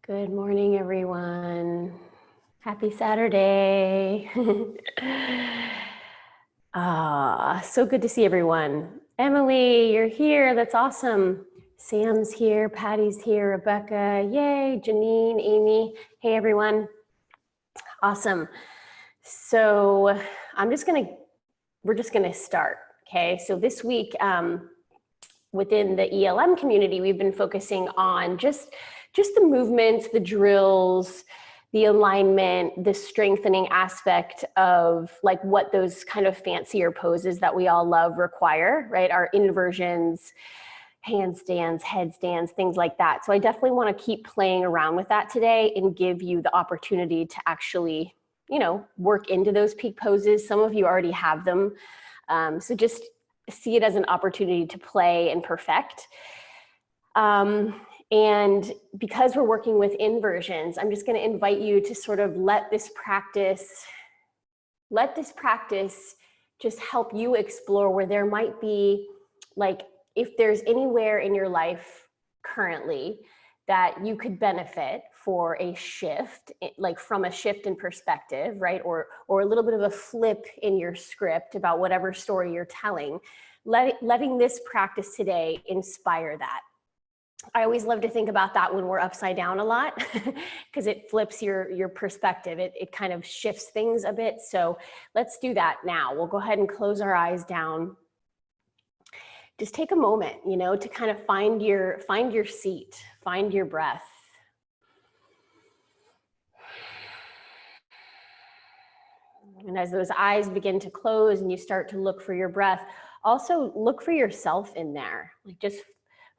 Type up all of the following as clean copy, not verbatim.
Good morning, everyone. Happy Saturday. So good to see everyone. Emily, you're here. That's awesome. Sam's here, Patty's here, Rebecca, yay, Janine, Amy. Hey, everyone. Awesome. So we're just gonna start, okay? So this week, within the ELM community, we've been focusing on just the movements, the drills, the alignment, the strengthening aspect of like what those kind of fancier poses that we all love require, right? Our inversions, handstands, headstands, things like that. So I definitely want to keep playing around with that today and give you the opportunity to actually, work into those peak poses. Some of you already have them. So just see it as an opportunity to play and perfect. And because we're working with inversions, I'm just going to invite you to sort of let this practice just help you explore where there might be, like, if there's anywhere in your life currently that you could benefit for a shift, like from a shift in perspective, right? Or a little bit of a flip in your script about whatever story you're telling, letting this practice today inspire that. I always love to think about that when we're upside down a lot because it flips your perspective. It kind of shifts things a bit. So let's do that now. We'll go ahead and close our eyes down. Just take a moment, to kind of find your seat, find your breath. And as those eyes begin to close and you start to look for your breath, also look for yourself in there, like just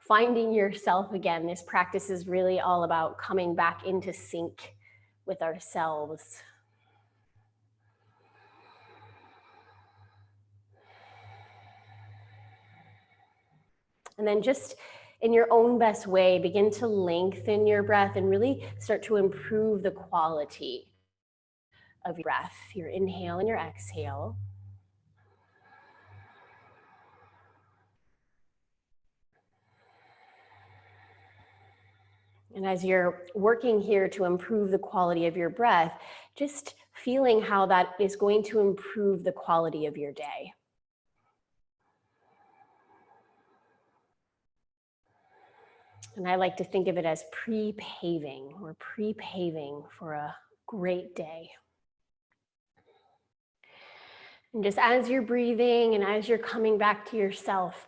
finding yourself again. This practice is really all about coming back into sync with ourselves. And then just in your own best way, begin to lengthen your breath and really start to improve the quality of your breath, your inhale and your exhale. And as you're working here to improve the quality of your breath, just feeling how that is going to improve the quality of your day. And I like to think of it as pre-paving. We're pre-paving for a great day. And just as you're breathing and as you're coming back to yourself,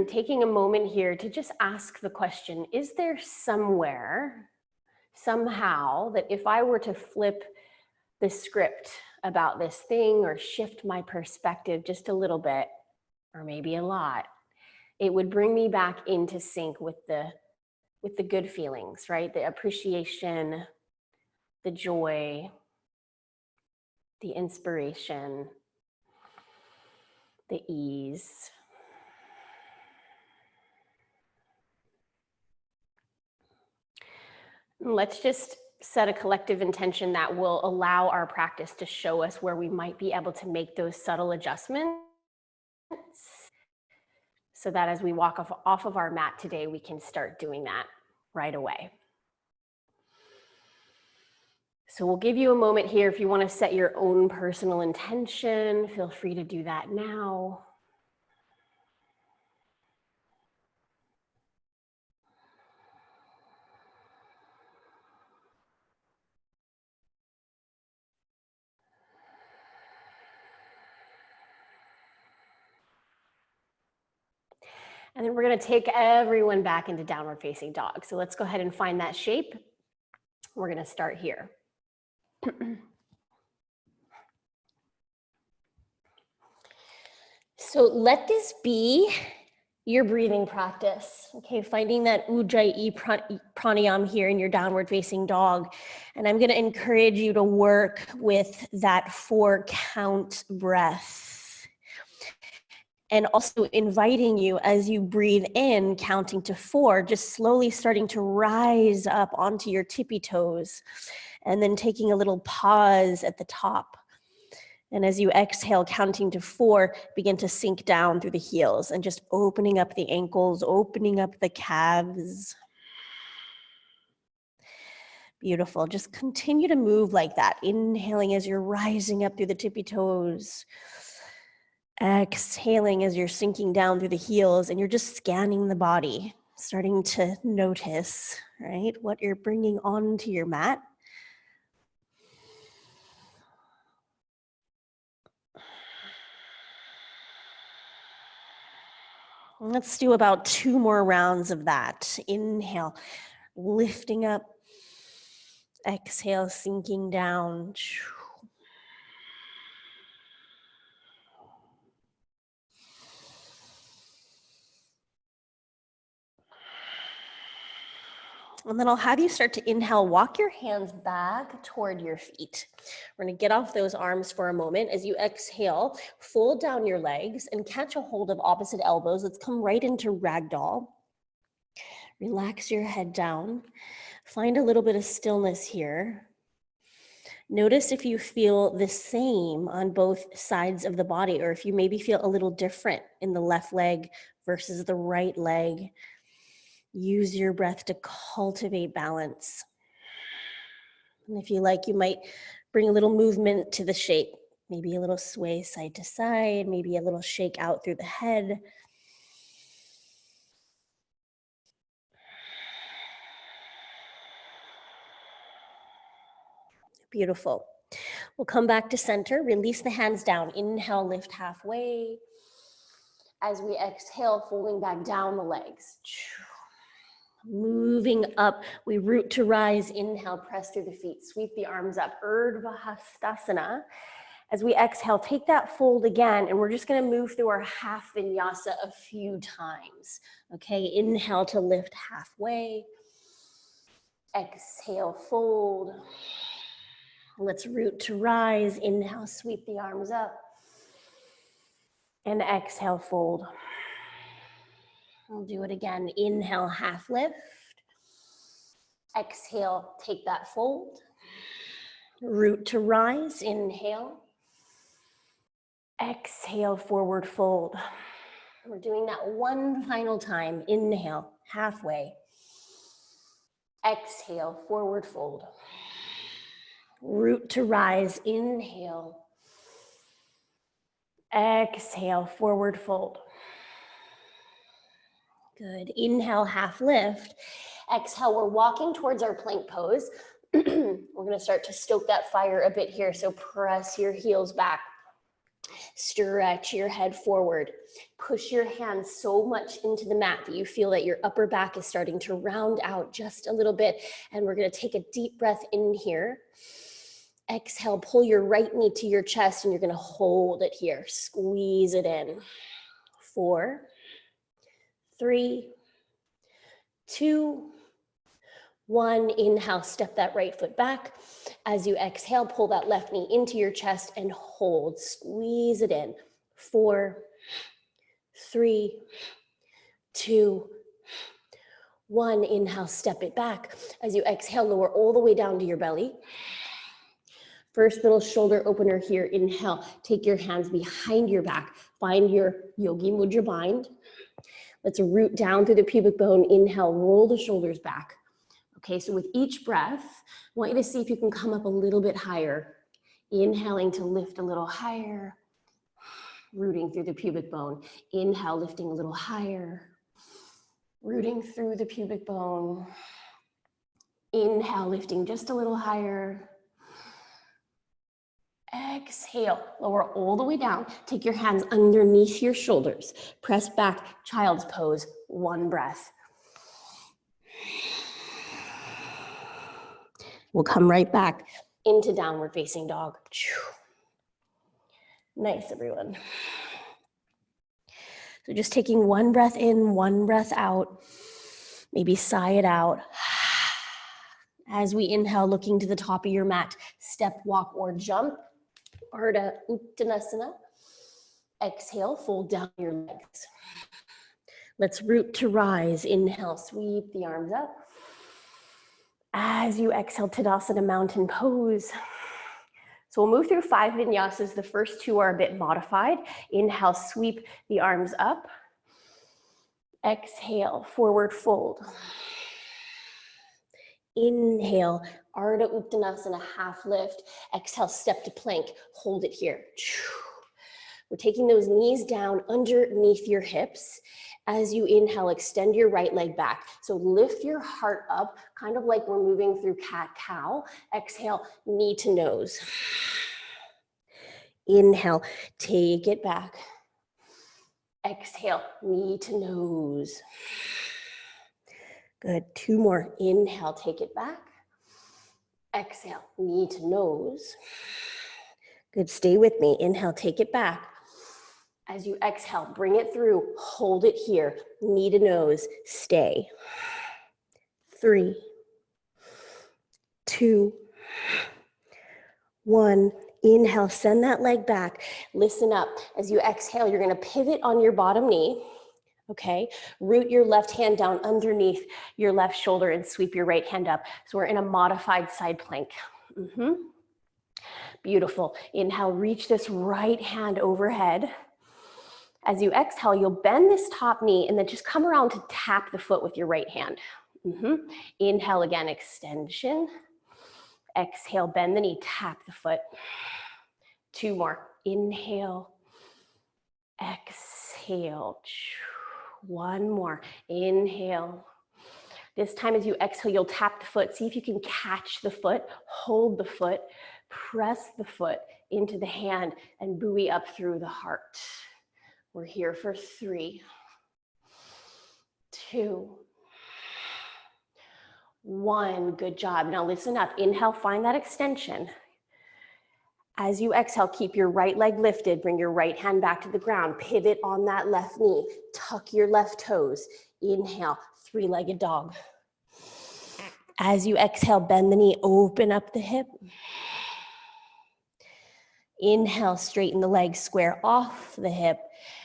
taking a moment here to just ask the question, is there somewhere, somehow, that if I were to flip the script about this thing or shift my perspective just a little bit, or maybe a lot, it would bring me back into sync with the good feelings, right? The appreciation, the joy, the inspiration, the ease. Let's just set a collective intention that will allow our practice to show us where we might be able to make those subtle adjustments so that as we walk off of our mat today, we can start doing that right away. So we'll give you a moment here. If you want to set your own personal intention, feel free to do that now. And then we're going to take everyone back into downward facing dog. So let's go ahead and find that shape. We're going to start here. So let this be your breathing practice, okay? Finding that Ujjayi pranayama here in your downward facing dog. And I'm gonna encourage you to work with that 4-count breath. And also inviting you as you breathe in, counting to 4, just slowly starting to rise up onto your tippy toes. And then taking a little pause at the top. And as you exhale, counting to 4, begin to sink down through the heels and just opening up the ankles, opening up the calves. Beautiful. Just continue to move like that. Inhaling as you're rising up through the tippy toes. Exhaling as you're sinking down through the heels, and you're just scanning the body, starting to notice, right, what you're bringing onto your mat. Let's do about 2 more rounds of that. Inhale, lifting up. Exhale, sinking down. And then I'll have you start to inhale, walk your hands back toward your feet. We're gonna get off those arms for a moment. As you exhale, fold down your legs and catch a hold of opposite elbows. Let's come right into ragdoll. Relax your head down. Find a little bit of stillness here. Notice if you feel the same on both sides of the body, or if you maybe feel a little different in the left leg versus the right leg. Use your breath to cultivate balance. And if you like, you might bring a little movement to the shape, maybe a little sway side to side, maybe a little shake out through the head. Beautiful. We'll come back to center, release the hands down. Inhale, lift halfway. As we exhale, folding back down the legs. Moving up, we root to rise. Inhale, press through the feet, sweep the arms up. Urdhva Hastasana. As we exhale, take that fold again, and we're just gonna move through our half vinyasa a few times. Okay, inhale to lift halfway. Exhale, fold. Let's root to rise. Inhale, sweep the arms up. And exhale, fold. We'll do it again. Inhale, half lift. Exhale, take that fold. Root to rise. Inhale. Exhale, forward fold. We're doing that one final time. Inhale, halfway. Exhale, forward fold. Root to rise. Inhale. Exhale, forward fold. Good. Inhale, half lift. Exhale, we're walking towards our plank pose. We're going to start to stoke that fire a bit here. So press your heels back. Stretch your head forward. Push your hands so much into the mat that you feel that your upper back is starting to round out just a little bit. And we're going to take a deep breath in here. Exhale, pull your right knee to your chest, and you're going to hold it here. Squeeze it in. 4, 3, 2, 1. Inhale, step that right foot back. As you exhale, pull that left knee into your chest and hold. Squeeze it in. 4, 3, 2, 1. Inhale, step it back. As you exhale, lower all the way down to your belly. First little shoulder opener here. Inhale, take your hands behind your back. Find your Yogi Mudra bind. Let's root down through the pubic bone. Inhale, roll the shoulders back. Okay, so with each breath, I want you to see if you can come up a little bit higher. Inhaling to lift a little higher. Rooting through the pubic bone. Inhale, lifting a little higher. Rooting through the pubic bone. Inhale, lifting just a little higher. Exhale, lower all the way down. Take your hands underneath your shoulders. Press back, child's pose. One breath. We'll come right back into downward facing dog. Nice, everyone. So just taking one breath in, one breath out. Maybe sigh it out. As we inhale, looking to the top of your mat, step, walk, or jump. Ardha Uttanasana. Exhale, fold down your legs. Let's root to rise. Inhale, sweep the arms up. As you exhale, Tadasana, mountain pose. So we'll move through 5 vinyasas. The first 2 are a bit modified. Inhale, sweep the arms up. Exhale, forward fold. Inhale, Ardha Uttanasana, half lift. Exhale, step to plank, hold it here. We're taking those knees down underneath your hips. As you inhale, extend your right leg back. So lift your heart up, kind of like we're moving through cat-cow. Exhale, knee to nose. Inhale, take it back. Exhale, knee to nose. Good, 2 more. Inhale, take it back. Exhale, knee to nose. Good, stay with me. Inhale, take it back. As you exhale, bring it through, hold it here, knee to nose, stay. 3, 2, 1. Inhale, send that leg back. Listen up. As you exhale, you're gonna pivot on your bottom knee, okay? Root your left hand down underneath your left shoulder and sweep your right hand up. So we're in a modified side plank. Beautiful. Inhale, reach this right hand overhead. As you exhale, you'll bend this top knee and then just come around to tap the foot with your right hand. Inhale again, extension. Exhale, bend the knee, tap the foot. 2 more. Inhale, exhale. 1 more. Inhale. This time as you exhale, you'll tap the foot. See if you can catch the foot, hold the foot, press the foot into the hand and buoy up through the heart. We're here for 3, 2, 1. Good job. Now listen up. Inhale, find that extension. As you exhale, keep your right leg lifted. Bring your right hand back to the ground. Pivot on that left knee. Tuck your left toes. Inhale, 3-legged dog. As you exhale, bend the knee, open up the hip. Inhale, straighten the legs, square off the hip.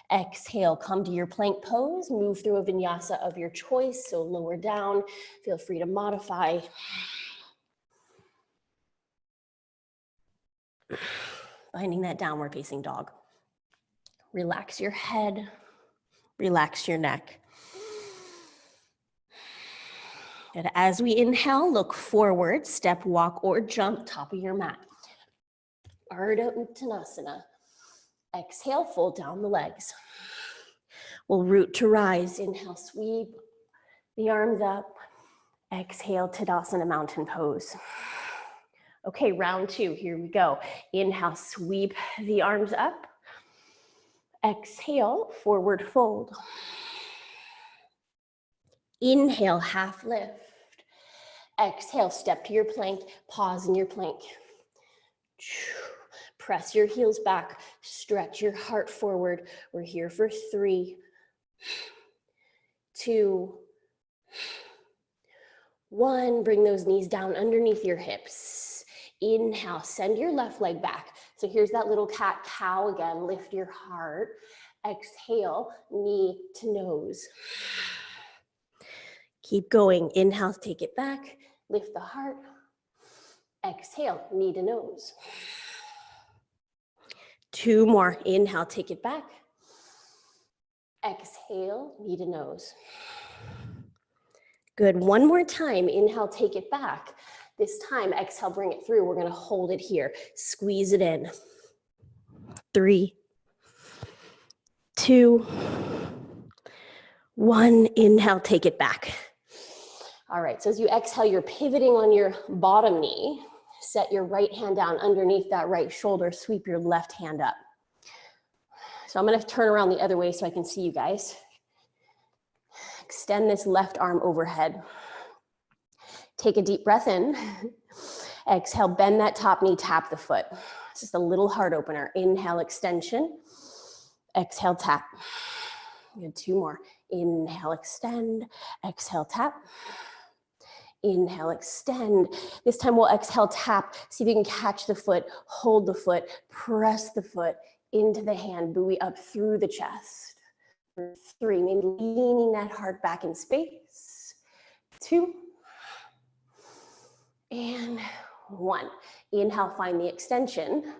Exhale, come to your plank pose. Move through a vinyasa of your choice, so lower down. Feel free to modify. Finding that downward facing dog. Relax your head, relax your neck. And as we inhale, look forward, step, walk, or jump, top of your mat. Ardha Uttanasana. Exhale, fold down the legs. We'll root to rise. Inhale, sweep the arms up. Exhale, Tadasana, mountain pose. Okay, round 2, here we go. Inhale, sweep the arms up. Exhale, forward fold. Inhale, half lift. Exhale, step to your plank, pause in your plank. Press your heels back, stretch your heart forward. We're here for 3, 2, 1. Bring those knees down underneath your hips. Inhale, send your left leg back. So here's that little cat-cow again. Lift your heart. Exhale, knee to nose. Keep going. Inhale, take it back. Lift the heart. Exhale, knee to nose. 2 more. Inhale, take it back. Exhale, knee to nose. Good. 1 more time. Inhale, take it back. This time, exhale, bring it through. We're going to hold it here. Squeeze it in. 3, 2, 1. Inhale, take it back. All right, so as you exhale, you're pivoting on your bottom knee. Set your right hand down underneath that right shoulder. Sweep your left hand up. So I'm going to turn around the other way so I can see you guys. Extend this left arm overhead. Take a deep breath in. Exhale, bend that top knee, tap the foot. It's just a little heart opener. Inhale, extension. Exhale, tap. Good. 2 more. Inhale, extend. Exhale, tap. Inhale, extend. This time we'll exhale, tap. See if you can catch the foot, hold the foot, press the foot into the hand, buoy up through the chest. 3, maybe leaning that heart back in space. 2, and 1. Inhale, find the extension.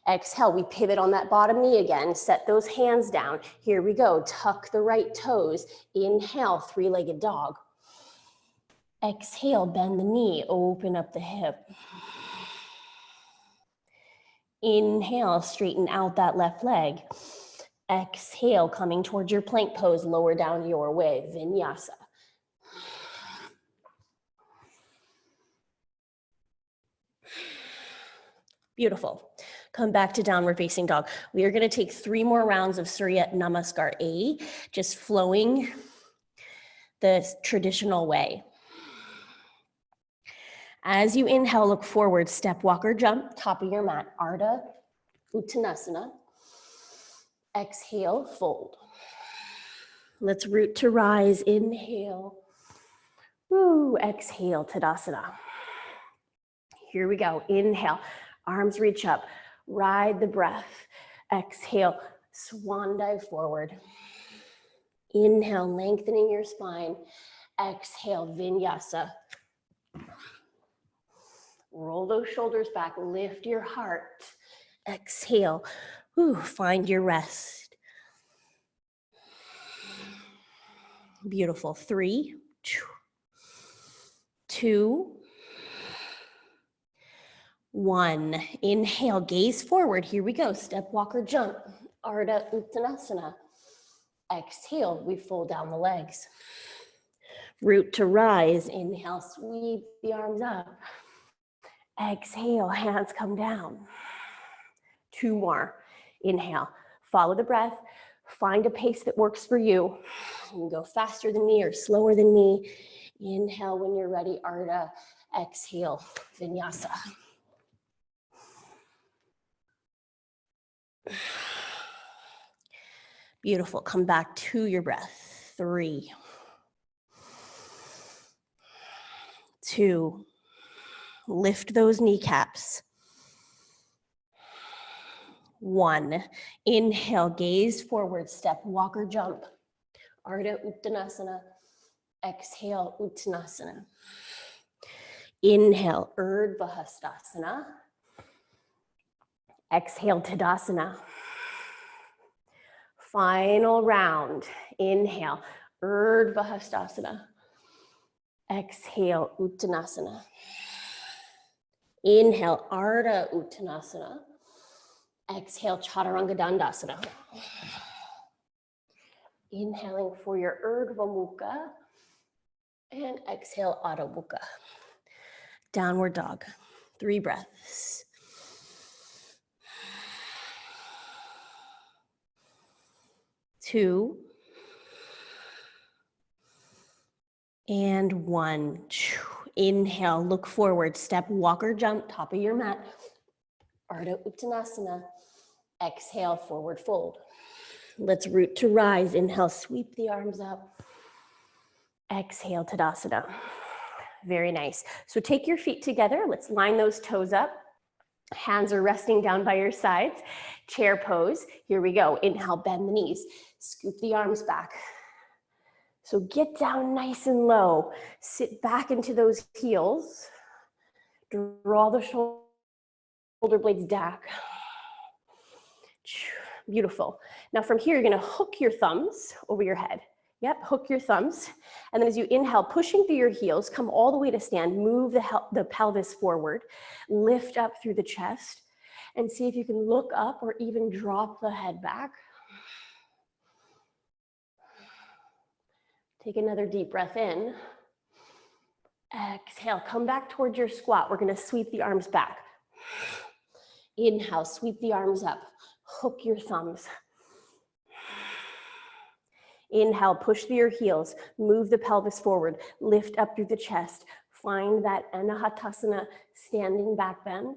Exhale, we pivot on that bottom knee again. Set those hands down. Here we go. Tuck the right toes. Inhale, 3-legged dog. Exhale, bend the knee, open up the hip. Inhale, straighten out that left leg. Exhale, coming towards your plank pose, lower down your way, vinyasa. Beautiful. Come back to downward facing dog. We are going to take 3 more rounds of Surya Namaskar A, just flowing the traditional way. As you inhale, look forward, step, walk, or jump, top of your mat, Ardha Uttanasana. Exhale, fold. Let's root to rise, inhale. Woo, exhale, Tadasana. Here we go, inhale, arms reach up, ride the breath. Exhale, swan dive forward. Inhale, lengthening your spine. Exhale, vinyasa. Roll those shoulders back, lift your heart. Exhale, whew, find your rest. Beautiful, 3, 2, 1. Inhale, gaze forward, here we go. Step, walk, or jump, Ardha Uttanasana. Exhale, we fold down the legs. Root to rise, inhale, sweep the arms up. Exhale, hands come down. 2 more. Inhale, follow the breath, find a pace that works for you. You can go faster than me or slower than me. Inhale when you're ready, Ardha. Exhale, vinyasa. Beautiful, come back to your breath. 3, 2, lift those kneecaps. 1, inhale, gaze forward, step, walk, or jump. Ardha Uttanasana. Exhale, Uttanasana. Inhale, Urdhva Hastasana. Exhale, Tadasana. Final round. Inhale, Urdhva Hastasana. Exhale, Uttanasana. Inhale, Ardha Uttanasana. Exhale, Chaturanga Dandasana. Inhaling for your Urdhva Mukha. And exhale, Adho Mukha. Downward dog. 3 breaths. Two. And 1. Inhale, look forward, step, walk, or jump, top of your mat. Ardha Uttanasana. Exhale, forward fold. Let's root to rise. Inhale, sweep the arms up. Exhale, Tadasana. Very nice. So take your feet together. Let's line those toes up. Hands are resting down by your sides. Chair pose. Here we go. Inhale, bend the knees. Scoop the arms back. So get down nice and low. Sit back into those heels. Draw the shoulder blades back. Beautiful. Now from here, you're gonna hook your thumbs over your head. Yep, hook your thumbs. And then as you inhale, pushing through your heels, come all the way to stand, move the pelvis forward, lift up through the chest, and see if you can look up or even drop the head back. Take another deep breath in. Exhale, come back towards your squat. We're gonna sweep the arms back. Inhale, sweep the arms up. Hook your thumbs. Inhale, push through your heels. Move the pelvis forward. Lift up through the chest. Find that Anahatasana standing back bend.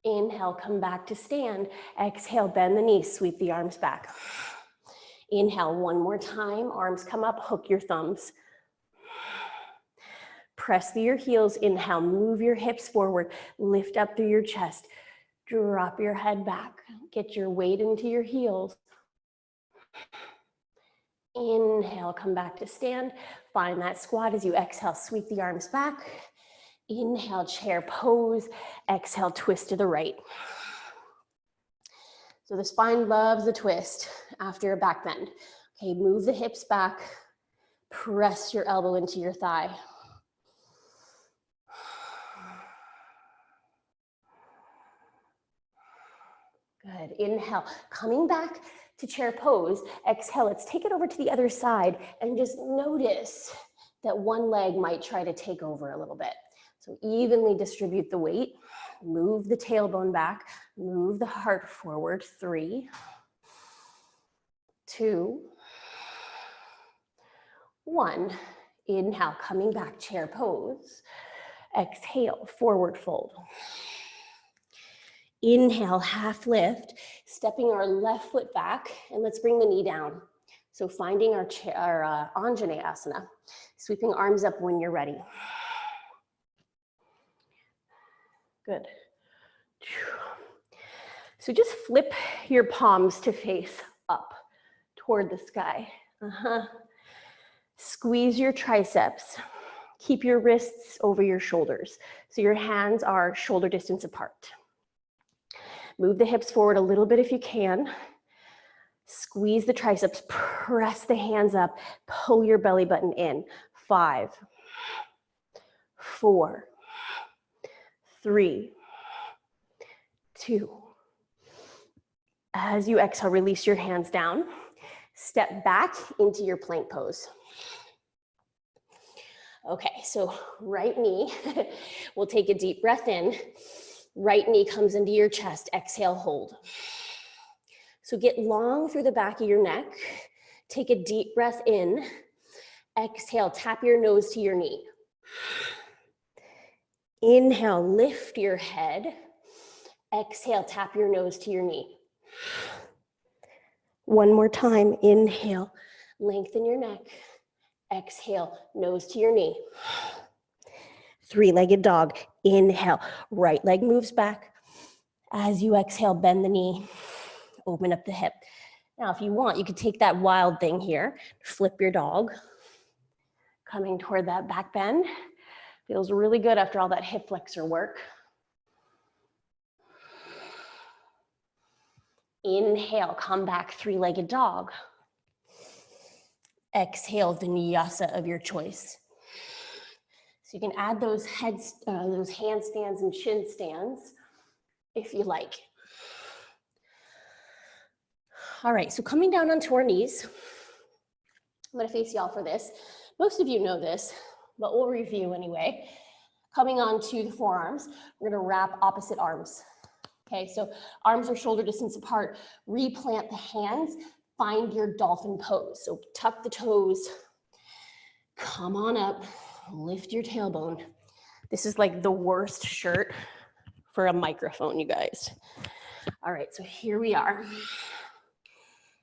Inhale, come back to stand. Exhale, bend the knees, sweep the arms back. Inhale, one more time, arms come up, hook your thumbs. Press through your heels, inhale, move your hips forward, lift up through your chest, drop your head back, get your weight into your heels. Inhale, come back to stand, find that squat as you exhale, sweep the arms back. Inhale, chair pose, exhale, twist to the right. So the spine loves a twist after a back bend. Okay, move the hips back, Press your elbow into your thigh. Good, inhale, coming back to chair pose. Exhale, let's take it over to the other side and just notice that one leg might try to take over a little bit. So evenly distribute the weight, move the tailbone back, move the heart forward. 3, 2, 1. Inhale, coming back, chair pose. Exhale, forward fold. Inhale, half lift, stepping our left foot back, and let's bring the knee down. So finding our Anjaneyasana, sweeping arms up when you're ready. Good. So just flip your palms to face up toward the sky. Squeeze your triceps. Keep your wrists over your shoulders. So your hands are shoulder distance apart. Move the hips forward a little bit if you can. Squeeze the triceps, press the hands up, pull your belly button in. 5, 4, 3, 2. As you exhale, release your hands down. Step back into your plank pose. Okay, so right knee, we'll take a deep breath in. Right knee comes into your chest, exhale, hold. So get long through the back of your neck. Take a deep breath in. Exhale, tap your nose to your knee. Inhale, lift your head. Exhale, tap your nose to your knee. One more time, inhale, lengthen your neck. Exhale, nose to your knee. 3-legged dog, inhale, right leg moves back. As you exhale, bend the knee, open up the hip. Now, if you want, you could take that wild thing here, flip your dog, coming toward that back bend. Feels really good after all that hip flexor work. Inhale, come back, 3-legged dog. Exhale, vinyasa of your choice. So you can add those handstands and shin stands if you like. All right, so coming down onto our knees, I'm gonna face y'all for this. Most of you know this, but we'll review anyway. Coming onto the forearms, we're gonna wrap opposite arms. Okay, so arms are shoulder distance apart. Replant the hands, find your dolphin pose. So tuck the toes, come on up, lift your tailbone. This is like the worst shirt for a microphone, you guys. All right, so here we are.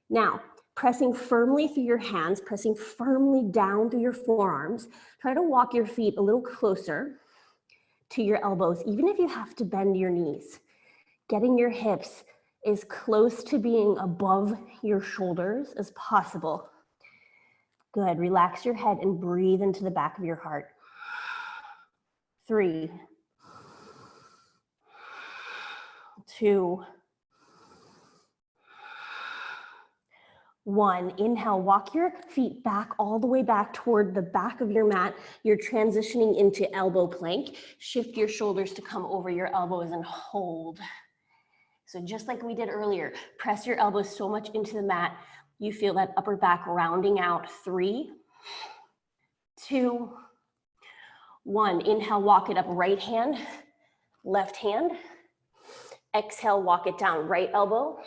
Now, pressing firmly through your hands, pressing firmly down through your forearms, try to walk your feet a little closer to your elbows, even if you have to bend your knees. Getting your hips as close to being above your shoulders as possible. Good, relax your head and breathe into the back of your heart. 3, 2, 1. Inhale, walk your feet back all the way back toward the back of your mat. You're transitioning into elbow plank. Shift your shoulders to come over your elbows and hold. So just like we did earlier, press your elbows so much into the mat, you feel that upper back rounding out. 3, 2, 1. Inhale, walk it up, right hand, left hand. Exhale, walk it down, right elbow,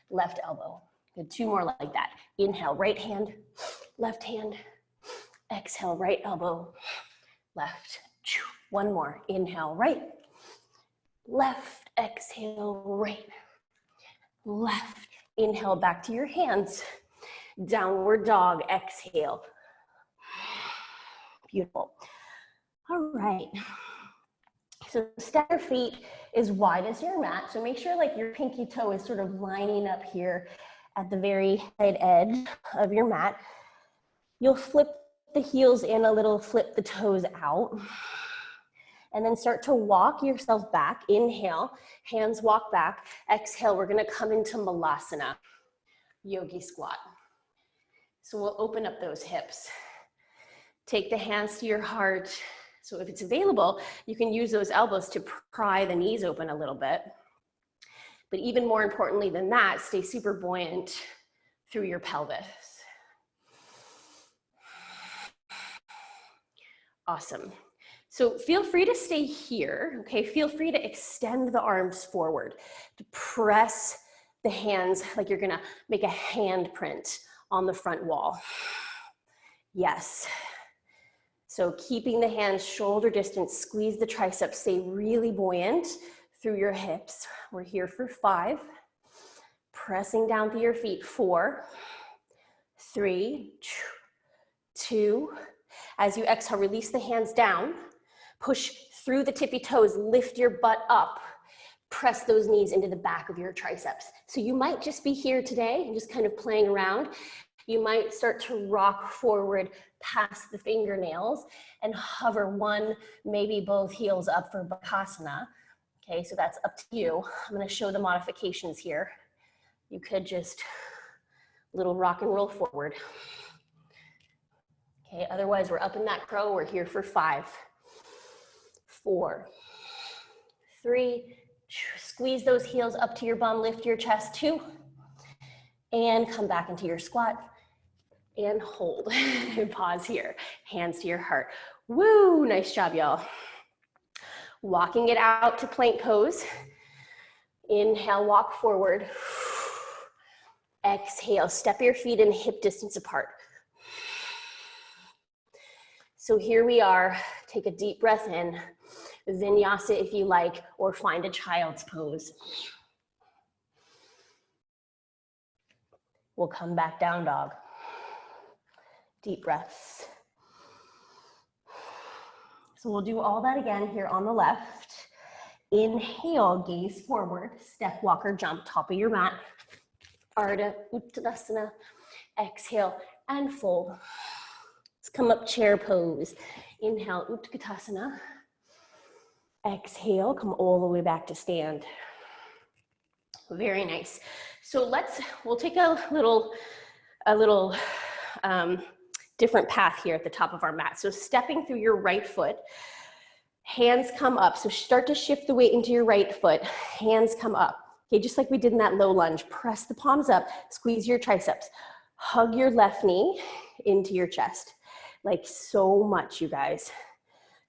left elbow. Good, 2 more like that. Inhale, right hand, left hand. Exhale, right elbow, left. 1 more. Inhale, right, left. Exhale, right, left. Inhale, back to your hands. Downward dog, exhale. Beautiful. All right. So stack your feet as wide as your mat. So make sure like your pinky toe is sort of lining up here at the very side edge of your mat. You'll flip the heels in a little, flip the toes out. And then start to walk yourself back. Inhale, hands walk back. Exhale, we're gonna come into Malasana, yogi squat. So we'll open up those hips. Take the hands to your heart. So if it's available, you can use those elbows to pry the knees open a little bit. But even more importantly than that, stay super buoyant through your pelvis. Awesome. So feel free to stay here, okay? Feel free to extend the arms forward, to press the hands like you're gonna make a handprint on the front wall. Yes. So keeping the hands shoulder distance, squeeze the triceps, stay really buoyant through your hips. We're here for 5. Pressing down through your feet, 4, 3, 2. As you exhale, release the hands down. Push through the tippy toes, lift your butt up. Press those knees into the back of your triceps. So you might just be here today and just kind of playing around. You might start to rock forward past the fingernails and hover one, maybe both heels up for Bakasana. Okay, so that's up to you. I'm gonna show the modifications here. You could just little rock and roll forward. Okay, otherwise we're up in that crow. We're here for 5, 4, 3, squeeze those heels up to your bum, lift your chest, 2, and come back into your squat. And hold, and pause here. Hands to your heart. Woo, nice job, y'all. Walking it out to plank pose. Inhale, walk forward. Exhale, step your feet in hip distance apart. So here we are. Take a deep breath in. Vinyasa if you like, or find a child's pose. We'll come back down dog. Deep breaths. So we'll do all that again here on the left. Inhale, gaze forward, step, walk, or jump, top of your mat. Ardha Uttanasana. Exhale and fold. Let's come up chair pose. Inhale, Utkatasana. Exhale, come all the way back to stand. Very nice. So we'll take a little different path here at the top of our mat. So stepping through your right foot, hands come up. So start to shift the weight into your right foot, hands come up. Okay, just like we did in that low lunge, press the palms up, squeeze your triceps, hug your left knee into your chest, like so much, you guys,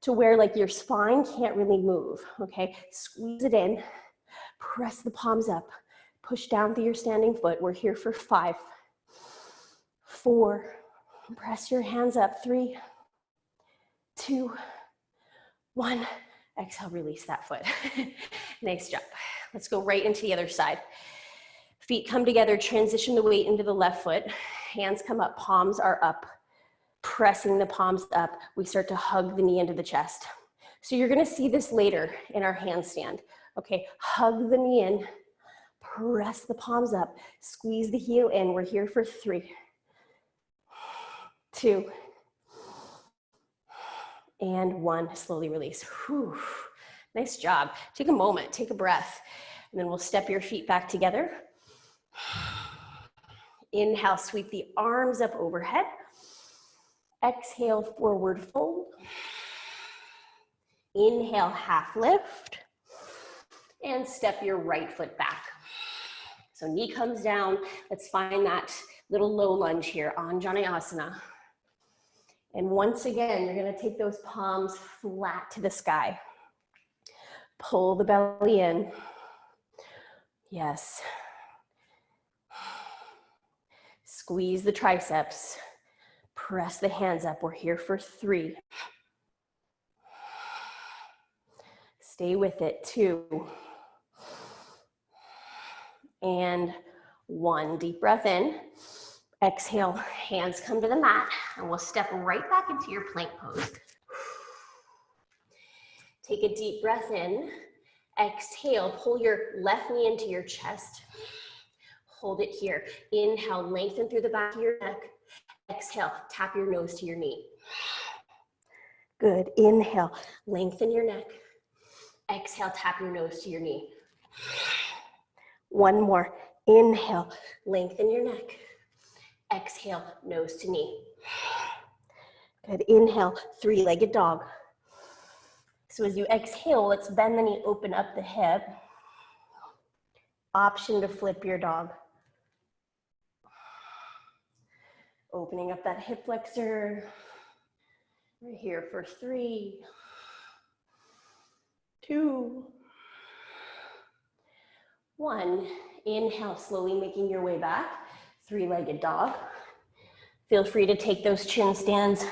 to where like your spine can't really move, okay? Squeeze it in, press the palms up, push down through your standing foot. We're here for 5, 4, press your hands up, 3, 2, 1. Exhale, release that foot. Nice job. Let's go right into the other side. Feet come together, transition the weight into the left foot. Hands come up, palms are up. Pressing the palms up, we start to hug the knee into the chest. So you're gonna see this later in our handstand. Okay, hug the knee in, press the palms up, squeeze the heel in. We're here for 3, 2, and 1. Slowly release. Whew. Nice job. Take a moment, take a breath, and then we'll step your feet back together. Inhale, sweep the arms up overhead. Exhale, forward fold. Inhale, half lift. And step your right foot back. So knee comes down. Let's find that little low lunge here, Anjaneyasana. And once again, you're gonna take those palms flat to the sky. Pull the belly in. Yes. Squeeze the triceps. Press the hands up. We're here for 3. Stay with it. 2. And 1. Deep breath in. Exhale, hands come to the mat, and we'll step right back into your plank pose. Take a deep breath in. Exhale, pull your left knee into your chest. Hold it here. Inhale, lengthen through the back of your neck. Exhale, tap your nose to your knee. Good. Inhale, lengthen your neck. Exhale, tap your nose to your knee. 1 more. Inhale, lengthen your neck. Exhale, nose to knee. Good, inhale, three-legged dog. So as you exhale, let's bend the knee, open up the hip. Option to flip your dog. Opening up that hip flexor. We're here for 3, 2, 1. Inhale, slowly making your way back. Three-legged dog. Feel free to take those chin stands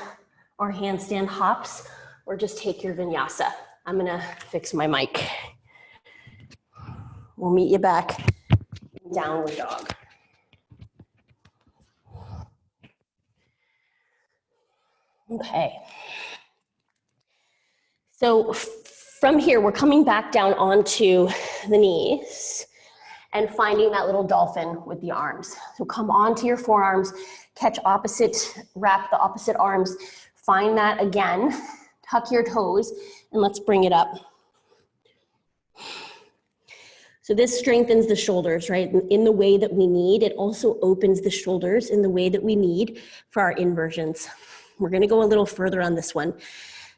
or handstand hops, or just take your vinyasa. I'm gonna fix my mic. We'll meet you back in downward dog. Okay. So from here, we're coming back down onto the knees and finding that little dolphin with the arms. So come onto your forearms, catch opposite, wrap the opposite arms, find that again, tuck your toes, and let's bring it up. So this strengthens the shoulders, right? In the way that we need. It also opens the shoulders in the way that we need for our inversions. We're gonna go a little further on this one.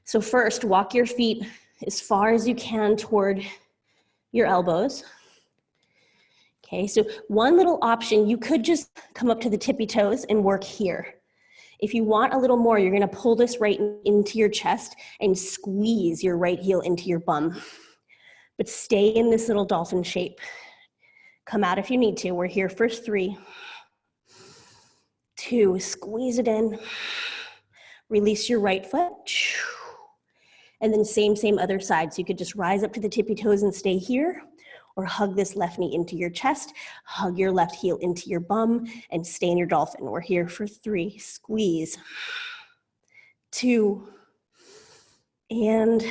So first, walk your feet as far as you can toward your elbows. Okay, so one little option, you could just come up to the tippy toes and work here. If you want a little more, you're gonna pull this right into your chest and squeeze your right heel into your bum. But stay in this little dolphin shape. Come out if you need to. We're here for 3, 2, squeeze it in. Release your right foot. And then same other side. So you could just rise up to the tippy toes and stay here, or hug this left knee into your chest, hug your left heel into your bum, and stay in your dolphin. We're here for 3, squeeze, 2, and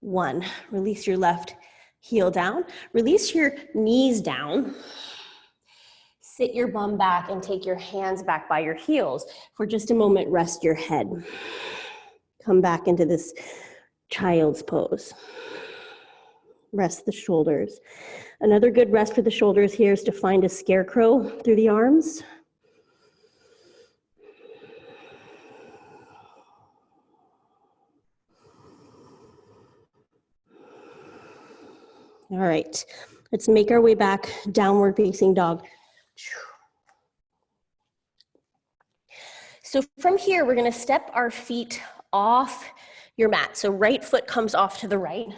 1. Release your left heel down. Release your knees down. Sit your bum back and take your hands back by your heels. For just a moment, rest your head. Come back into this child's pose. Rest the shoulders. Another good rest for the shoulders here is to find a scarecrow through the arms. All right, let's make our way back, downward facing dog. So from here, we're gonna step our feet off your mat. So right foot comes off to the right,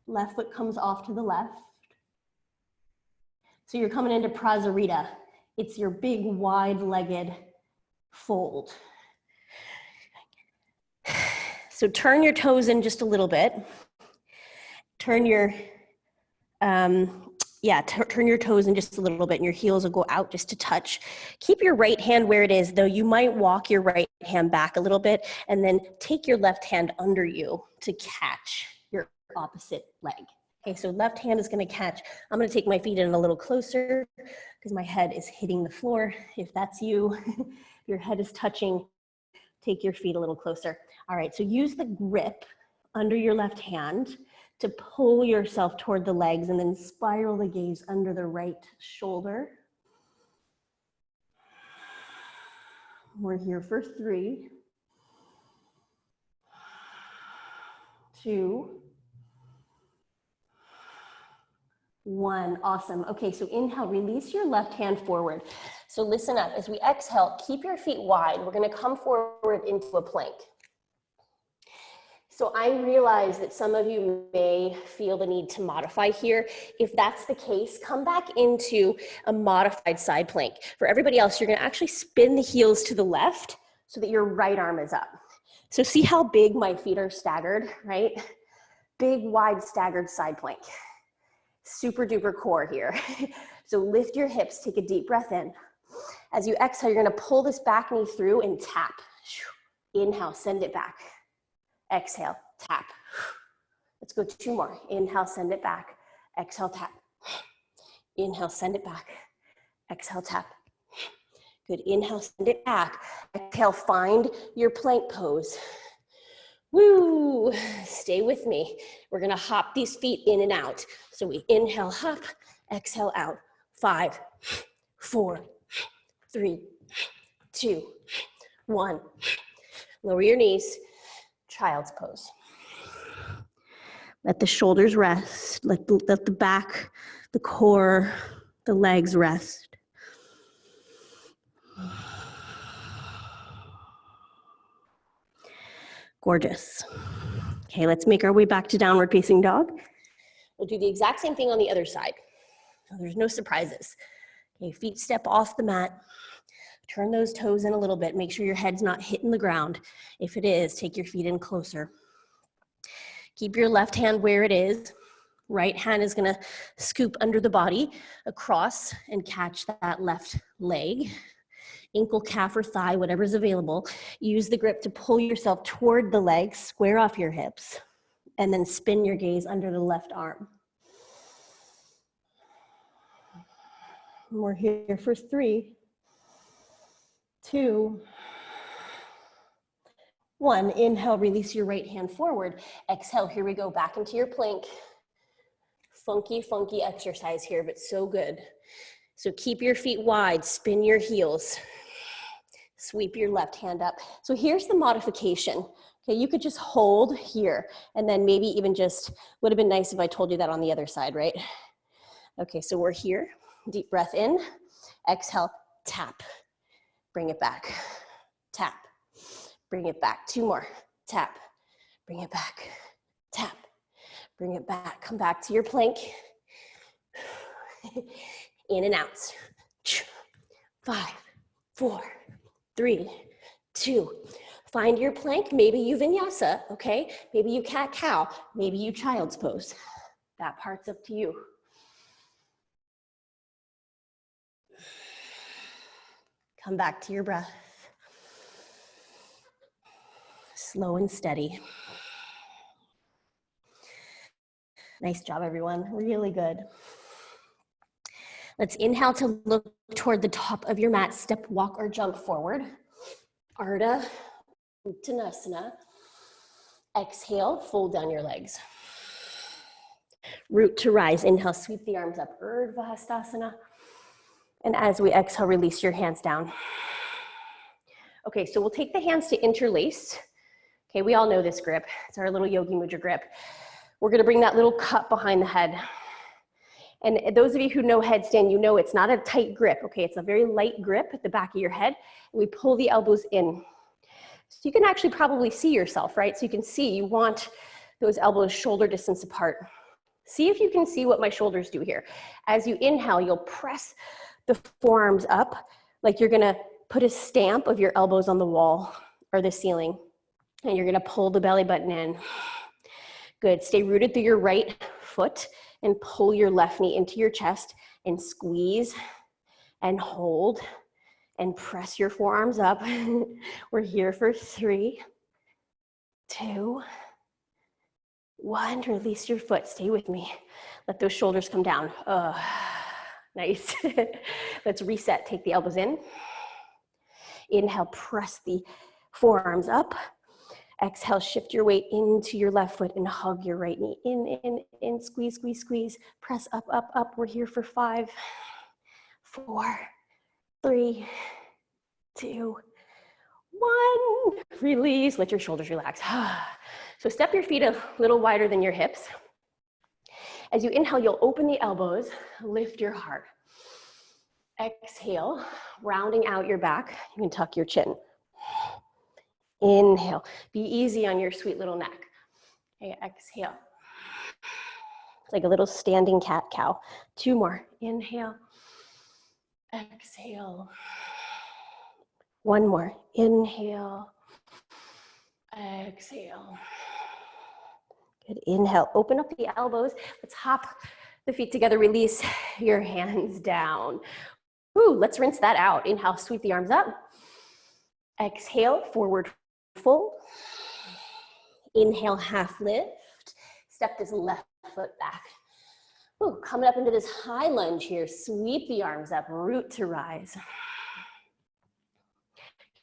left foot comes off to the left. So you're coming into Prasarita. It's your big wide-legged fold. So turn your toes in just a little bit. Turn your turn your toes in just a little bit and your heels will go out just to touch. Keep your right hand where it is, though you might walk your right hand back a little bit and then take your left hand under you to catch your opposite leg. Okay, so left hand is gonna catch. I'm gonna take my feet in a little closer because my head is hitting the floor. If that's you, if your head is touching, take your feet a little closer. All right, so use the grip under your left hand to pull yourself toward the legs and then spiral the gaze under the right shoulder. We're here for 3, 2, 1, awesome. Okay, so inhale, release your left hand forward. So listen up, as we exhale, keep your feet wide. We're gonna come forward into a plank. So I realize that some of you may feel the need to modify here. If that's the case, come back into a modified side plank. For everybody else, you're gonna actually spin the heels to the left so that your right arm is up. So see how big my feet are staggered, right? Big, wide, staggered side plank. Super duper core here. So lift your hips, take a deep breath in. As you exhale, you're gonna pull this back knee through and tap. Inhale, send it back. Exhale, tap. Let's go 2 more. Inhale, send it back. Exhale, tap. Inhale, send it back. Exhale, tap. Good, inhale, send it back. Exhale, find your plank pose. Woo, stay with me. We're gonna hop these feet in and out. So we inhale, hop, exhale, out. 5, 4, 3, 2, 1. Lower your knees, child's pose. Let the shoulders rest. Let the back, the core, the legs rest. Gorgeous. Okay, let's make our way back to downward facing dog. We'll do the exact same thing on the other side. There's no surprises. Okay, feet step off the mat. Turn those toes in a little bit. Make sure your head's not hitting the ground. If it is, take your feet in closer. Keep your left hand where it is. Right hand is gonna scoop under the body across and catch that left leg. Ankle, calf, or thigh, whatever's available. Use the grip to pull yourself toward the legs, square off your hips, and then spin your gaze under the left arm. We're here for 3, 2, 1. Inhale, release your right hand forward. Exhale, here we go, back into your plank. Funky, funky exercise here, but so good. So keep your feet wide, spin your heels. Sweep your left hand up. So here's the modification. Okay, you could just hold here, and then maybe even just, would have been nice if I told you that on the other side, right? Okay, so we're here. Deep breath in. Exhale, tap. Bring it back. Tap. Bring it back. 2 more. Tap. Bring it back. Tap. Bring it back. Come back to your plank. In and out. 5, 4, 3, 2. Find your plank. Maybe you vinyasa, okay? Maybe you cat-cow. Maybe you child's pose. That part's up to you. Come back to your breath. Slow and steady. Nice job, everyone. Really good. Let's inhale to look toward the top of your mat. Step, walk, or jump forward. Ardha Uttanasana. Exhale, fold down your legs. Root to rise. Inhale, sweep the arms up. Urdhva Hastasana. And as we exhale, release your hands down. Okay, so we'll take the hands to interlace. Okay, we all know this grip. It's our little Yogi Mudra grip. We're gonna bring that little cup behind the head. And those of you who know headstand, you know it's not a tight grip, okay? It's a very light grip at the back of your head. We pull the elbows in. So you can actually probably see yourself, right? So you can see, you want those elbows shoulder distance apart. See if you can see what my shoulders do here. As you inhale, you'll press the forearms up like you're gonna put a stamp of your elbows on the wall or the ceiling. And you're gonna pull the belly button in. Good, stay rooted through your right foot and pull your left knee into your chest and squeeze and hold and press your forearms up. We're here for 3, 2, 1. Release your foot, stay with me. Let those shoulders come down. Nice. Let's reset, take the elbows in. Inhale, press the forearms up. Exhale, shift your weight into your left foot and hug your right knee. In, squeeze, squeeze, squeeze. Press up, up, up. We're here for 5, 4, 3, 2, 1. Release, let your shoulders relax. So step your feet a little wider than your hips. As you inhale, you'll open the elbows, lift your heart. Exhale, rounding out your back. You can tuck your chin. Inhale, be easy on your sweet little neck. Okay, exhale. It's like a little standing cat-cow. 2 more, inhale, exhale. 1 more, inhale, exhale. Good, inhale, open up the elbows. Let's hop the feet together, release your hands down. Woo, let's rinse that out. Inhale, sweep the arms up. Exhale, forward fold. Inhale, half lift. Step this left foot back. Ooh, coming up into this high lunge here. Sweep the arms up, root to rise.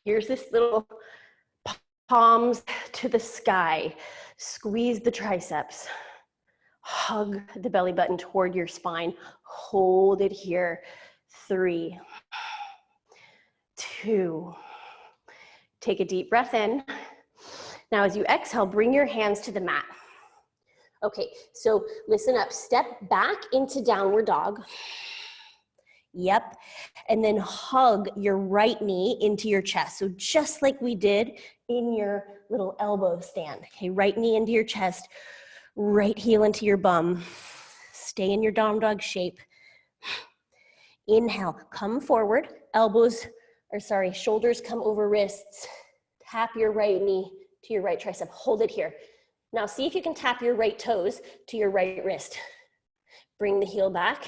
Here's this little palms to the sky. Squeeze the triceps. Hug the belly button toward your spine. Hold it here. 3, 2. Take a deep breath in. Now as you exhale, bring your hands to the mat. Okay, so listen up, step back into downward dog. Yep, and then hug your right knee into your chest. So just like we did in your little elbow stand. Okay, right knee into your chest, right heel into your bum. Stay in your down dog shape. Inhale, come forward, shoulders come over wrists. Tap your right knee to your right tricep, hold it here. Now see if you can tap your right toes to your right wrist. Bring the heel back.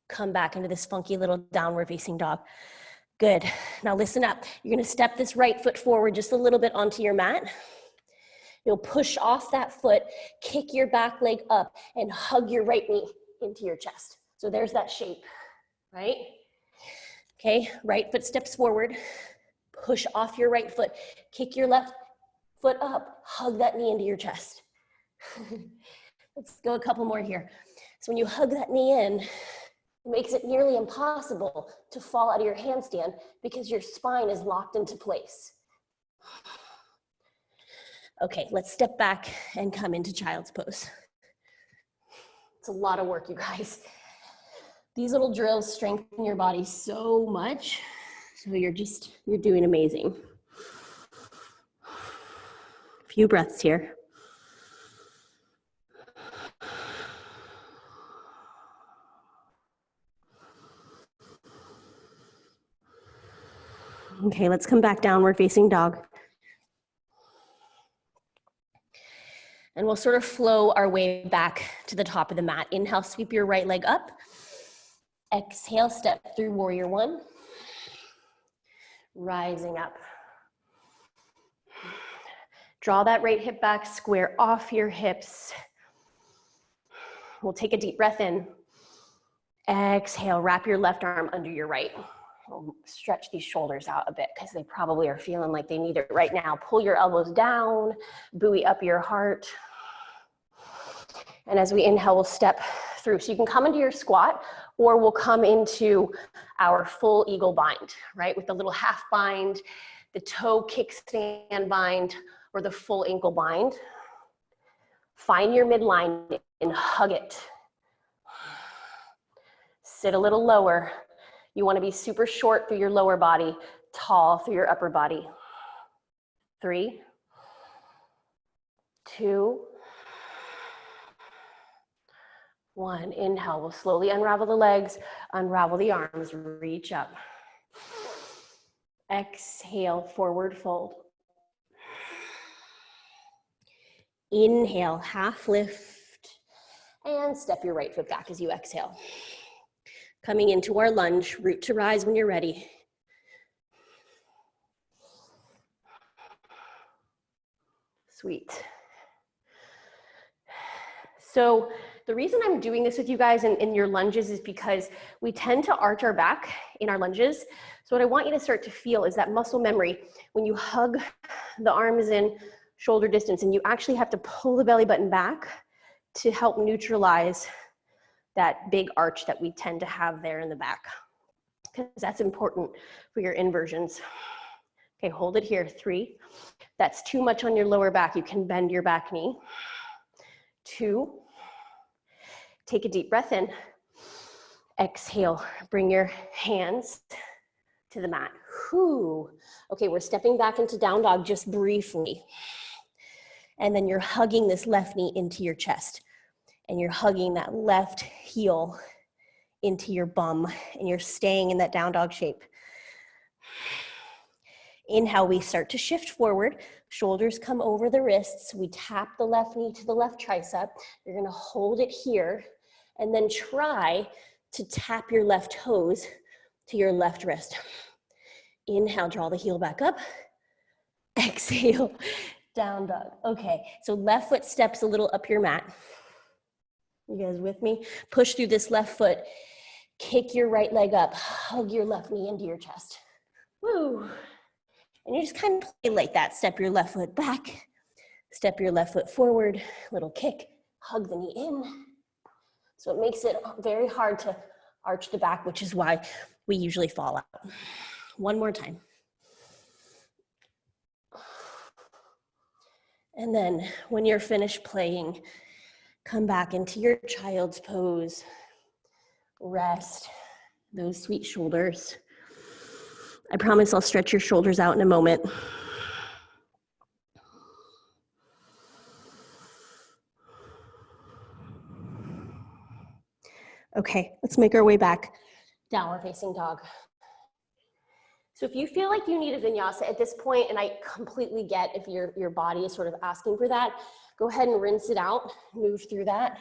Come back into this funky little downward facing dog. Good. Now listen up. You're gonna step this right foot forward just a little bit onto your mat. You'll push off that foot, kick your back leg up, and hug your right knee into your chest. So there's that shape, right? Okay, right foot steps forward, push off your right foot, kick your left foot up, hug that knee into your chest. Let's go a couple more here. So when you hug that knee in, it makes it nearly impossible to fall out of your handstand because your spine is locked into place. Okay, let's step back and come into child's pose. It's a lot of work, you guys. These little drills strengthen your body so much. So you're doing amazing. A few breaths here. Okay, let's come back downward facing dog. And we'll sort of flow our way back to the top of the mat. Inhale, sweep your right leg up. Exhale, step through warrior one. Rising up. Draw that right hip back, square off your hips. We'll take a deep breath in. Exhale, wrap your left arm under your right. We'll stretch these shoulders out a bit because they probably are feeling like they need it right now. Pull your elbows down, buoy up your heart. And as we inhale, we'll step through. So you can come into your squat or we'll come into our full eagle bind, right? With the little half bind, the toe kickstand bind, or the full ankle bind. Find your midline and hug it. Sit a little lower. You want to be super short through your lower body, tall through your upper body. 3, 2, 1. Inhale, we'll slowly unravel the legs, unravel the arms, reach up. Exhale, forward fold. Inhale, half lift, and step your right foot back as you exhale. Coming into our lunge, root to rise when you're ready. Sweet. So the reason I'm doing this with you guys in your lunges is because we tend to arch our back in our lunges. So what I want you to start to feel is that muscle memory. When you hug the arms in shoulder distance and you actually have to pull the belly button back to help neutralize that big arch that we tend to have there in the back, because that's important for your inversions. Okay, hold it here. 3. That's too much on your lower back. You can bend your back knee. 2. Take a deep breath in. Exhale, bring your hands to the mat. Whew. Okay, we're stepping back into down dog just briefly. And then you're hugging this left knee into your chest. And you're hugging that left heel into your bum. And you're staying in that down dog shape. Inhale, we start to shift forward. Shoulders come over the wrists. We tap the left knee to the left tricep. You're gonna hold it here and then try to tap your left toes to your left wrist. Inhale, draw the heel back up. Exhale, down dog. Okay, so left foot steps a little up your mat. You guys with me? Push through this left foot. Kick your right leg up. Hug your left knee into your chest. Woo. And you just kind of play like that. Step your left foot back. Step your left foot forward. Little kick. Hug the knee in. So it makes it very hard to arch the back, which is why we usually fall out. One more time. And then when you're finished playing, come back into your child's pose. Rest those sweet shoulders. I promise I'll stretch your shoulders out in a moment. Okay, let's make our way back. Downward facing dog. So if you feel like you need a vinyasa at this point, and I completely get if your body is sort of asking for that, go ahead and rinse it out, move through that.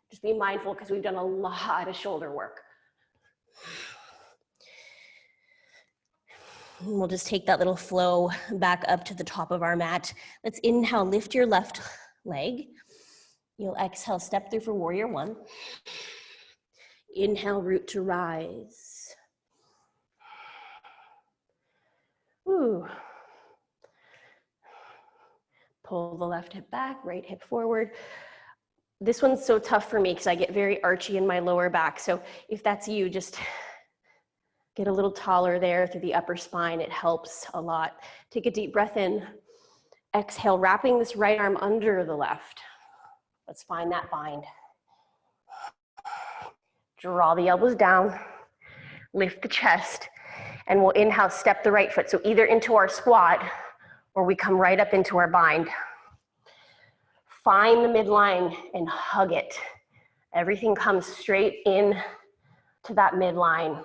Just be mindful because we've done a lot of shoulder work. And we'll just take that little flow back up to the top of our mat. Let's inhale, lift your left leg. You'll exhale, step through for warrior one. Inhale, root to rise. Ooh. Pull the left hip back, right hip forward. This one's so tough for me because I get very archy in my lower back. So if that's you, just get a little taller there through the upper spine. It helps a lot. Take a deep breath in. Exhale, wrapping this right arm under the left. Let's find that bind. Draw the elbows down, lift the chest, and we'll inhale, step the right foot. So either into our squat or we come right up into our bind. Find the midline and hug it. Everything comes straight in to that midline.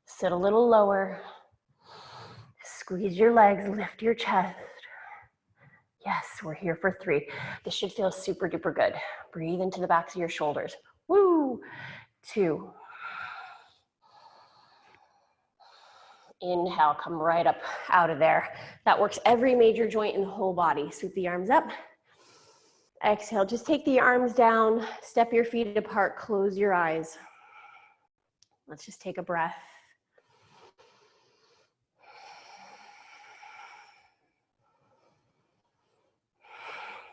Sit a little lower. Squeeze your legs, lift your chest. Yes, we're here for 3. This should feel super duper good. Breathe into the backs of your shoulders. Woo! 2. Inhale, come right up out of there. That works every major joint in the whole body. Sweep the arms up. Exhale, just take the arms down, step your feet apart, close your eyes. Let's just take a breath.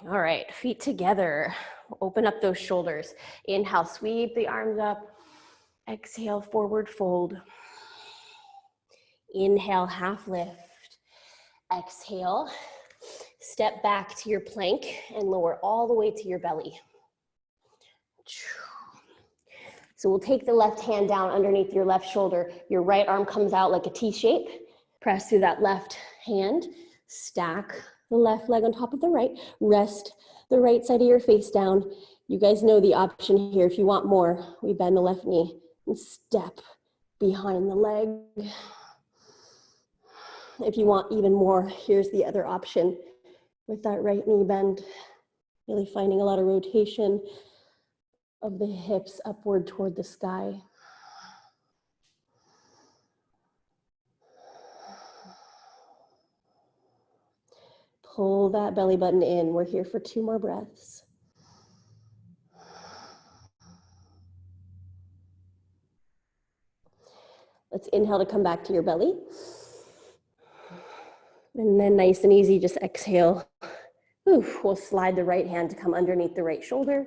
All right, feet together. Open up those shoulders. Inhale, sweep the arms up. Exhale, forward fold. Inhale, half lift. Exhale, step back to your plank and lower all the way to your belly. So we'll take the left hand down underneath your left shoulder. Your right arm comes out like a T shape. Press through that left hand. Stack the left leg on top of the right. Rest the right side of your face down. You guys know the option here. If you want more, we bend the left knee and step behind the leg. If you want even more, here's the other option with that right knee bend. Really finding a lot of rotation of the hips upward toward the sky. Pull that belly button in. We're here for 2 more breaths. Let's inhale to come back to your belly. And then nice and easy, just exhale. Ooh, we'll slide the right hand to come underneath the right shoulder.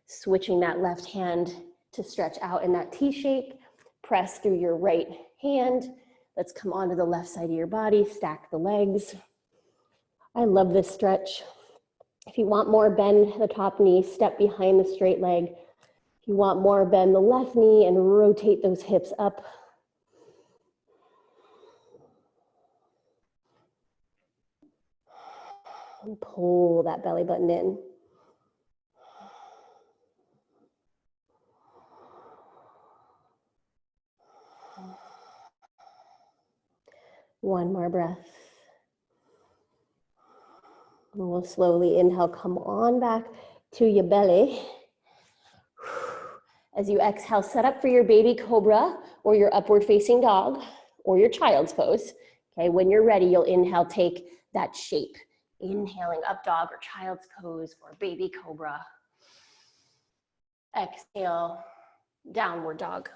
Switching that left hand to stretch out in that T shape. Press through your right hand. Let's come onto the left side of your body. Stack the legs. I love this stretch. If you want more, bend the top knee, step behind the straight leg. If you want more, bend the left knee and rotate those hips up. And pull that belly button in. One more breath. And we'll slowly inhale, come on back to your belly. As you exhale, set up for your baby cobra or your upward facing dog or your child's pose. Okay, when you're ready, you'll inhale, take that shape. Inhaling up dog or child's pose or baby cobra. Exhale, downward dog.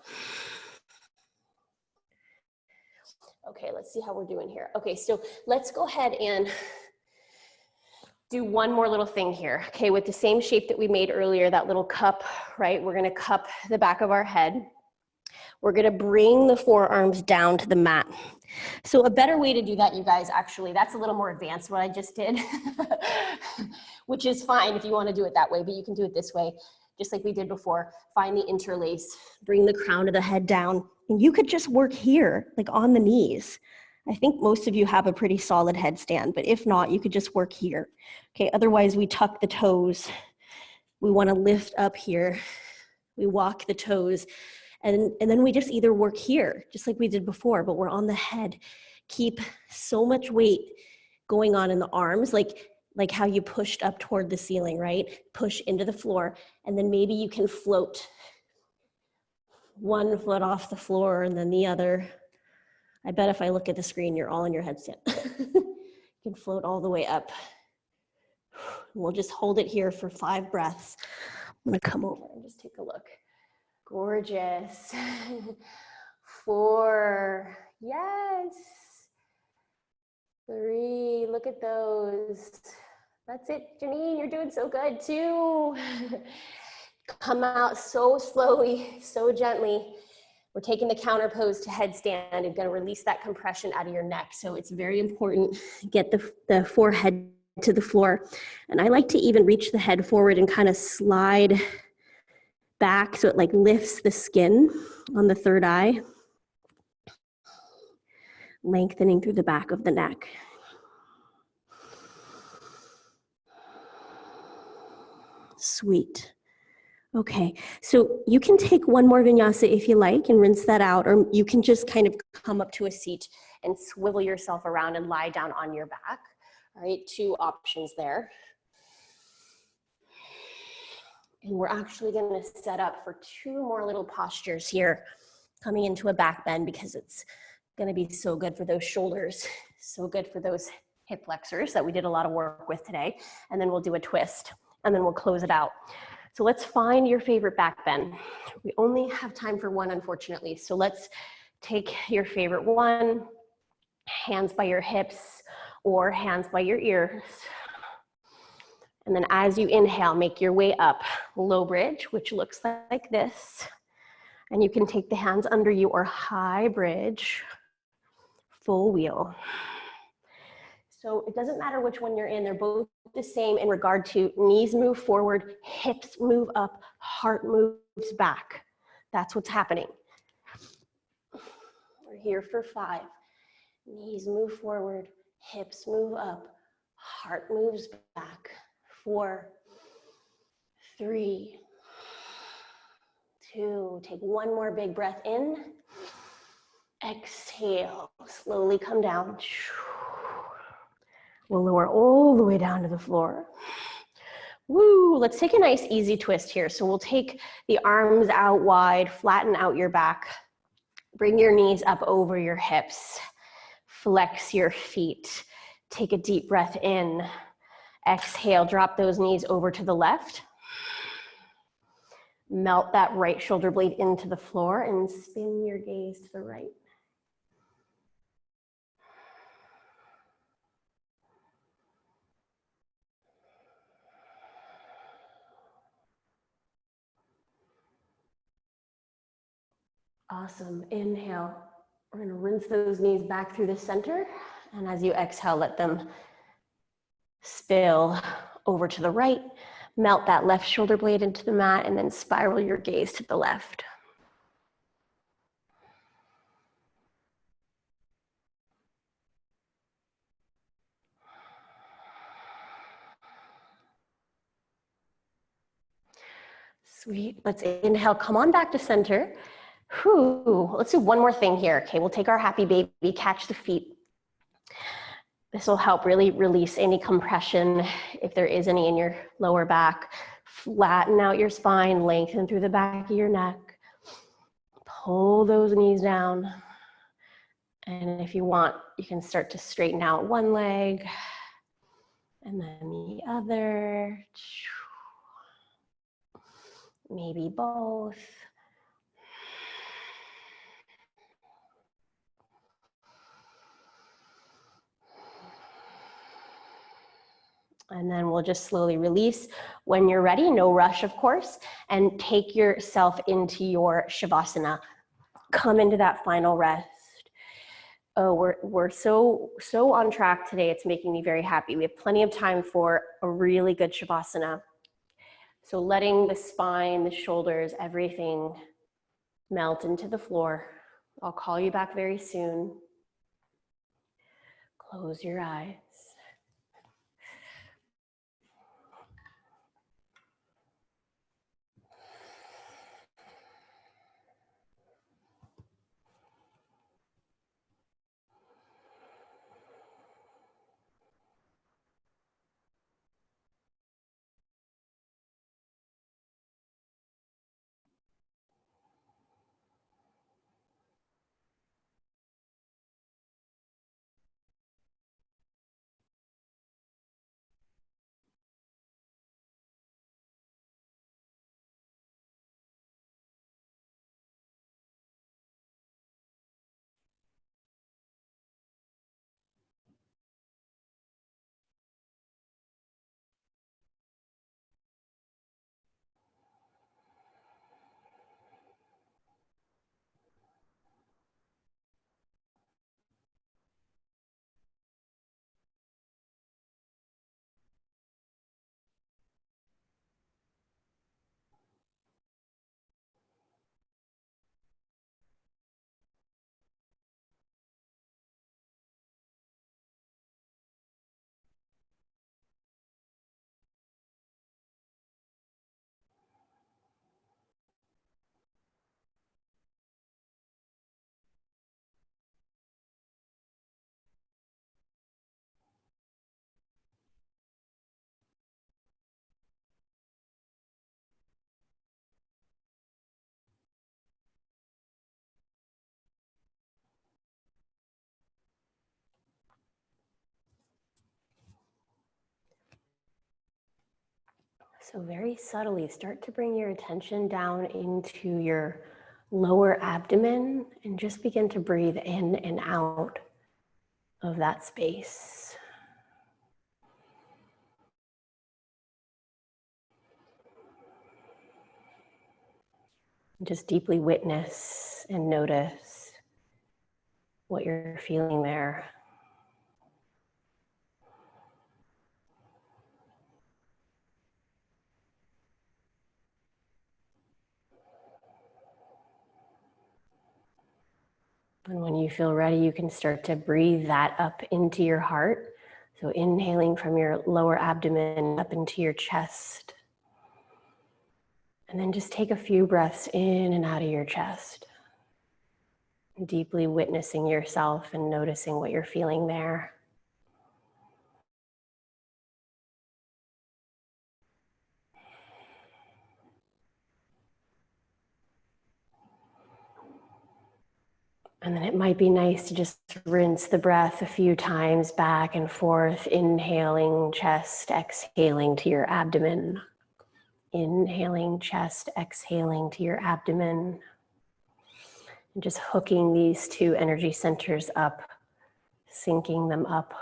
Okay, let's see how we're doing here. Okay, so let's go ahead and do one more little thing here. Okay, with the same shape that we made earlier, that little cup, right? We're gonna cup the back of our head. We're gonna bring the forearms down to the mat. So a better way to do that, you guys, actually, that's a little more advanced what I just did, which is fine if you want to do it that way, but you can do it this way, just like we did before. Find the interlace, bring the crown of the head down, and you could just work here, like on the knees. I think most of you have a pretty solid headstand, but if not, you could just work here. Okay, otherwise we tuck the toes. We want to lift up here. We walk the toes. And then we just either work here, just like we did before, but we're on the head. Keep so much weight going on in the arms, like how you pushed up toward the ceiling, right? Push into the floor, and then maybe you can float one foot off the floor and then the other. I bet if I look at the screen, you're all in your headstand. You can float all the way up. We'll just hold it here for 5 breaths. I'm gonna come over and just take a look. Gorgeous. 4, yes. 3, look at those. That's it, Janine, you're doing so good too. Come out so slowly, so gently. We're taking the counter pose to headstand and gonna release that compression out of your neck. So it's very important, get the forehead to the floor. And I like to even reach the head forward and kind of slide back so it like lifts the skin on the third eye, lengthening through the back of the neck. Sweet. Okay, so you can take one more vinyasa if you like and rinse that out, or you can just kind of come up to a seat and swivel yourself around and lie down on your back. All right, 2 options there. And we're actually going to set up for 2 more little postures here, coming into a back bend because it's going to be so good for those shoulders, so good for those hip flexors that we did a lot of work with today. And then we'll do a twist, and then we'll close it out. So let's find your favorite back bend. We only have time for 1, unfortunately. So let's take your favorite one, hands by your hips or hands by your ears. And then as you inhale, make your way up, low bridge, which looks like this. And you can take the hands under you, or high bridge, full wheel. So it doesn't matter which one you're in, they're both the same in regard to knees move forward, hips move up, heart moves back. That's what's happening. We're here for 5. Knees move forward, hips move up, heart moves back. 4, 3, 2, take one more big breath in. Exhale, slowly come down. We'll lower all the way down to the floor. Woo, let's take a nice easy twist here. So we'll take the arms out wide, flatten out your back. Bring your knees up over your hips. Flex your feet. Take a deep breath in. Exhale, drop those knees over to the left. Melt that right shoulder blade into the floor and spin your gaze to the right. Awesome. Inhale. We're going to rinse those knees back through the center. And as you exhale, let them spill over to the right. Melt that left shoulder blade into the mat and then spiral your gaze to the left. Sweet. Let's inhale. Come on back to center. Whew. Let's do one more thing here. Okay, we'll take our happy baby, catch the feet. This will help really release any compression, if there is any in your lower back. Flatten out your spine, lengthen through the back of your neck. Pull those knees down. And if you want, you can start to straighten out one leg and then the other. Maybe both. And then we'll just slowly release when you're ready, no rush, of course, and take yourself into your Shavasana. Come into that final rest. Oh, we're so on track today. It's making me very happy. We have plenty of time for a really good Shavasana. So letting the spine, the shoulders, everything melt into the floor. I'll call you back very soon. Close your eyes. So very subtly, start to bring your attention down into your lower abdomen and just begin to breathe in and out of that space. Just deeply witness and notice what you're feeling there. And when you feel ready, you can start to breathe that up into your heart. So inhaling from your lower abdomen up into your chest. And then just take a few breaths in and out of your chest. Deeply witnessing yourself and noticing what you're feeling there. And then it might be nice to just rinse the breath a few times back and forth, inhaling chest, exhaling to your abdomen. Inhaling chest, exhaling to your abdomen. And just hooking these two energy centers up, syncing them up.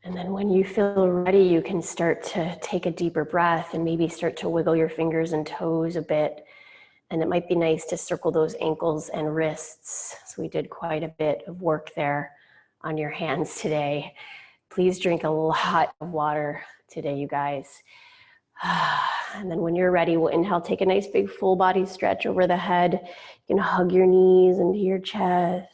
And then when you feel ready, you can start to take a deeper breath and maybe start to wiggle your fingers and toes a bit. And it might be nice to circle those ankles and wrists. So we did quite a bit of work there on your hands today. Please drink a lot of water today, you guys. And then when you're ready, we'll inhale, take a nice big full body stretch over the head. You can hug your knees into your chest.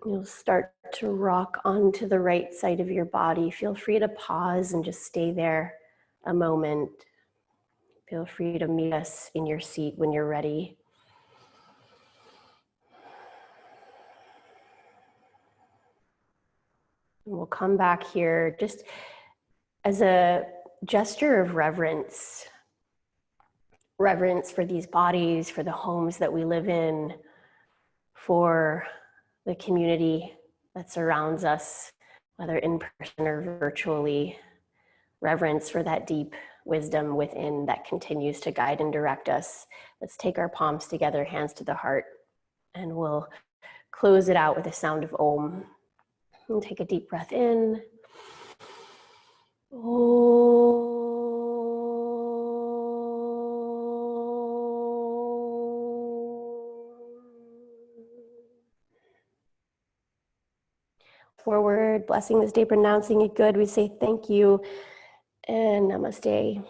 You'll start to rock onto the right side of your body. Feel free to pause and just stay there a moment. Feel free to meet us in your seat when you're ready. And we'll come back here just as a gesture of reverence. Reverence for these bodies, for the homes that we live in, for the community that surrounds us, whether in person or virtually. Reverence for that deep wisdom within that continues to guide and direct us. Let's take our palms together, hands to the heart, and we'll close it out with the sound of Om. And take a deep breath in forward, blessing this day, pronouncing it good. We say thank you and namaste.